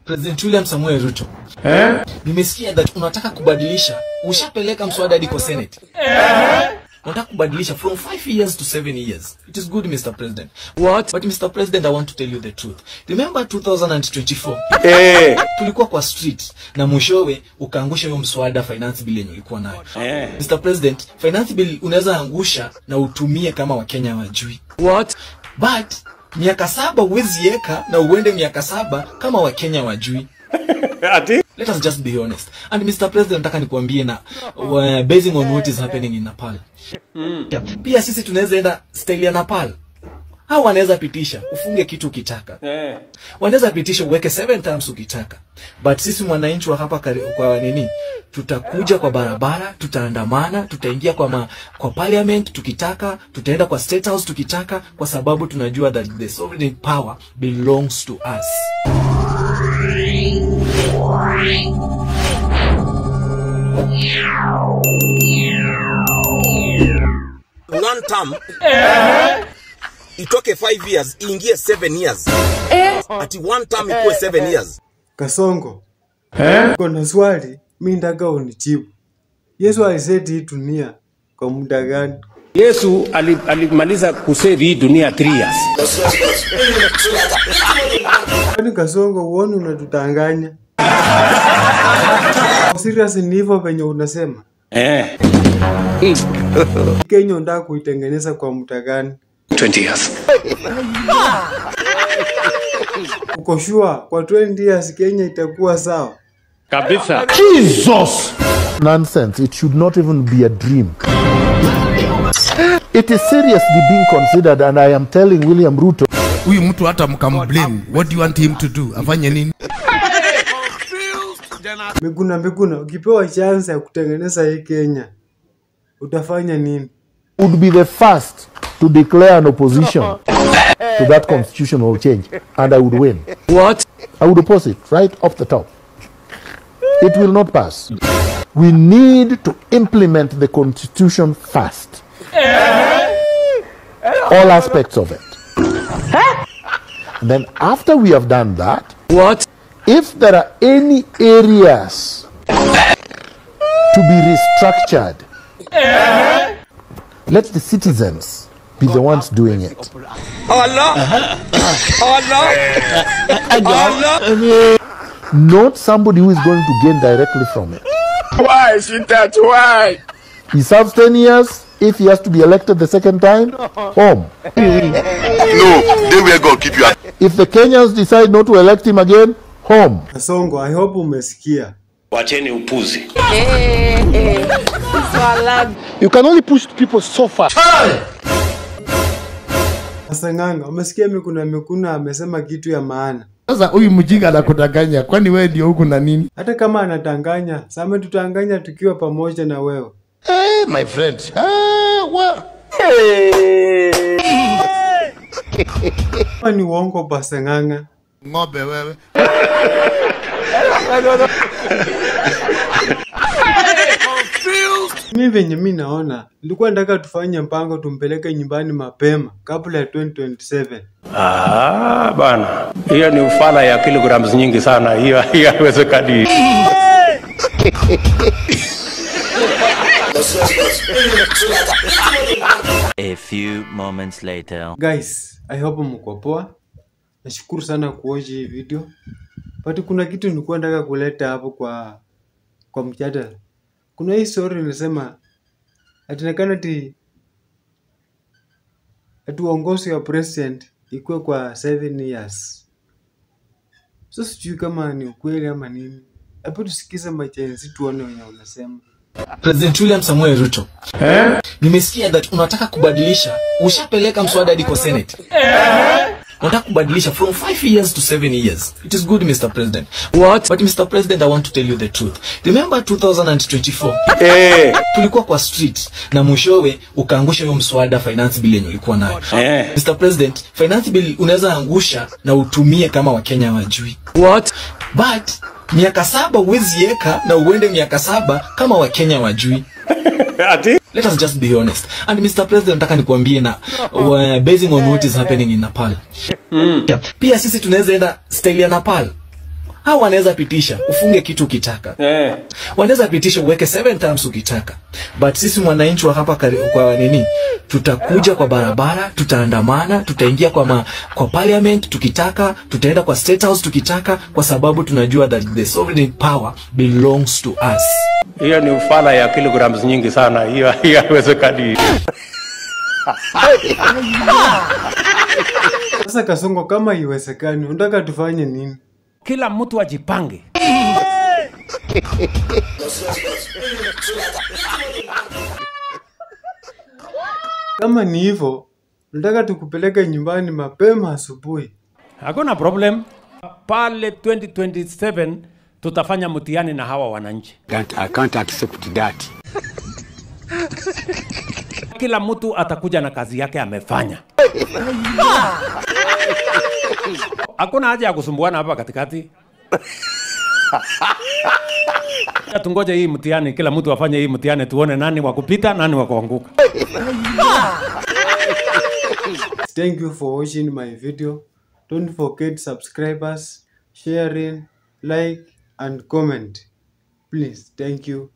President William Samuel Ruto. Nimesikia that unataka kubadilisha. Ushapeleka mswada hadi kwa Senate. Unataka kubadilisha from 5 years to 7 years. It is good, Mr. President. What? But Mr. President, I want to tell you the truth. Remember 2024? Tulikuwa kwa street na mwishowe ukaangusha hiyo mswada finance bill yenye ulikuwa nayo. Mr. President, finance bill unaweza angusha na utumie kama Wakenya wajui. What? But miaka 7 huwezi eka na uende miaka 7 kama Wakenya wajui. Let us just be honest. And Mr. President, nataka nikuambie na basing on what is happening in Nepal. Pia sisi tunaweza enda style ya Nepal. Hao wanaweza pitisha ufunge kitu ukitaka. Wanaweza pitisha uweke 7 times ukitaka. But sisi mwananchi wa hapa kwa nini? Tutakuja kwa barabara, tutaandamana, tutaingia kwa parliament tukitaka, tutaenda kwa state house tukitaka, kwa sababu tunajua that the sovereign power belongs to us. One term itoke 5 years iingie 7 years. Ati one term ikuwe 7 years. Kasongo. Kuna swali mimi nataka unijibu. Yesu aliseti hii dunia kwa muda gani? Yesu alimaliza kusave hii dunia 3 years. Kwani Kasongo uone unatutanganya? Serious ni hivyo penye unasema? Kenya unataka kuitengeneza kwa muda gani? 20 years. Uko sure kwa 20 years Kenya itakuwa sawa? Kabisa. Jesus! Nonsense. It should not even be a dream. It is seriously being considered, and I am telling William Ruto. Huyu mtu hata mkamblame. What do you want him to do? Afanye nini? Miguna, ukipewa chance ya kutengeneza hii Kenya, utafanya nini? Would be the first to declare an opposition to that constitutional change, and I would win. What? I would oppose it right off the top. It will not pass. We need to implement the constitution fast. All aspects of it. And then after we have done that, What? if there are any areas to be restructured, let the citizens be the ones doing it. Not somebody who is going to gain directly from it. Why is it that? Why? He serves 10 years. If he has to be elected the second time, home. No, they will go keep you. If the Kenyans decide not to elect him again, home. Kasongo, I hope umesikia. Wacheni upuzi. You can only push people so far. Asanganga, umesikia Miguna amesema kitu ya maana. Sasa huyu mjinga anakudanganya. Kwani wewe ndio huko na nini? Hata kama anatanganya, sasa tutanganya tukiwa pamoja na wewe. Hey, my friend. Well. Ni uongo Basanganga. Ng'ombe wewe. Mimi venye mimi naona, nilikuwa nataka tufanye mpango tumpeleke nyumbani mapema kabla ya 2027. Bana. Hiyo ni ufala ya kilograms nyingi sana. Hiyo haiwezekani. A few moments later. Guys, I hope mko poa. Nashukuru sana kuwatch hii video. But kuna kitu nilikuwa nataka kuleta hapo kwa mjadala. Kuna hii story nilisema atinekana ati uongozi wa president ikuwe kwa 7 years. Sasa sijui kama ni ukweli ama nini. Hapo tusikize machenzi tuone wenye unasema. President William Samuel Ruto. Nimesikia that unataka kubadilisha. Ushapeleka mswada hadi kwa Senate. Unataka kubadilisha from 5 years to 7 years. It is good, Mr. President. What? But Mr. President, I want to tell you the truth. Remember 2024? Tulikuwa kwa street na mwishowe ukaangusha hiyo mswada finance bill yenye ulikuwa nayo. Mr. President, finance bill unaweza angusha na utumie kama Wakenya wajui. What? But miaka 7 huwezi eka na uende miaka 7 kama Wakenya wajui. Let us just be honest. And Mr. President, nataka nikuambie na basing on what is happening in Nepal. Pia sisi tunaweza enda style ya Nepal. Hao wanaweza pitisha ufunge kitu ukitaka. Wanaweza pitisha uweke 7 terms ukitaka. But sisi mwananchi wa hapa kwa nini? Tutakuja kwa barabara, tutaandamana, tutaingia kwa parliament tukitaka, tutaenda kwa state house tukitaka, kwa sababu tunajua that the sovereign power belongs to us. Hiyo ni ufala ya kilograms nyingi sana. Hiyo haiwezekani. Sasa Kasongo, kama iwezekani, unataka tufanye nini? Kila mtu ajipange. Kama ni hivyo, unataka tukupeleke nyumbani mapema asubuhi. Hakuna problem. Pale 2027 tutafanya mtihani na hawa wananchi. I can't accept that. Kila mtu atakuja na kazi yake amefanya. Hakuna haja ya kusumbuana hapa katikati. Tungoje hii mtihani, kila mtu afanye hii mtihani tuone nani wa kupita, nani wa kuanguka. Thank you for watching my video. Don't forget subscribe us, sharing, like and comment. Please, thank you.